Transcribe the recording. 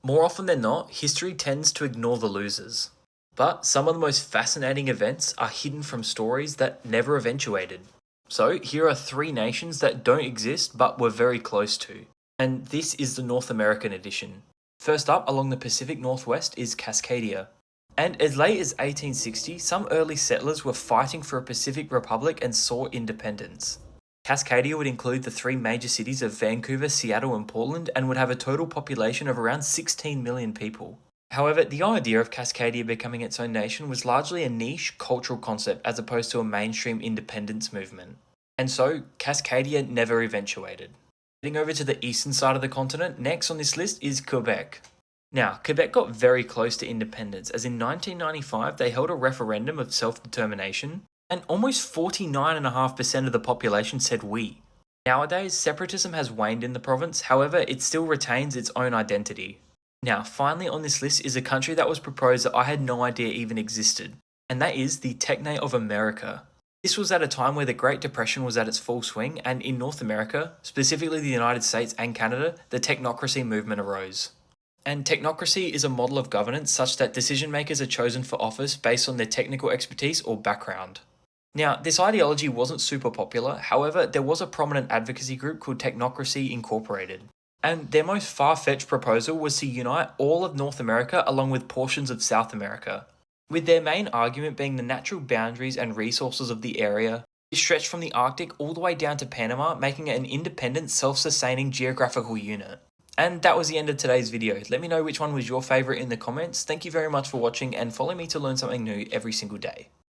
More often than not, history tends to ignore the losers. But some of the most fascinating events are hidden from stories that never eventuated. So, here are three nations that don't exist but were very close to. And this is the North American edition. First up along the Pacific Northwest is Cascadia. And as late as 1860, some early settlers were fighting for a Pacific Republic and sought independence. Cascadia would include the three major cities of Vancouver, Seattle, and Portland, and would have a total population of around 16 million people. However, the idea of Cascadia becoming its own nation was largely a niche cultural concept as opposed to a mainstream independence movement. And so, Cascadia never eventuated. Heading over to the eastern side of the continent, next on this list is Quebec. Now, Quebec got very close to independence, as in 1995 they held a referendum of self determination, and almost 49.5% of the population said oui. Nowadays, separatism has waned in the province, however, it still retains its own identity. Now, finally on this list is a country that was proposed that I had no idea even existed, and that is the Techne of America. This was at a time where the Great Depression was at its full swing, and in North America, specifically the United States and Canada, the technocracy movement arose. And technocracy is a model of governance such that decision makers are chosen for office based on their technical expertise or background. Now, this ideology wasn't super popular, however, there was a prominent advocacy group called Technocracy Incorporated. And their most far-fetched proposal was to unite all of North America along with portions of South America, with their main argument being the natural boundaries and resources of the area. It stretched from the Arctic all the way down to Panama, making it an independent, self-sustaining geographical unit. And that was the end of today's video. Let me know which one was your favourite in the comments. Thank you very much for watching and follow me to learn something new every single day.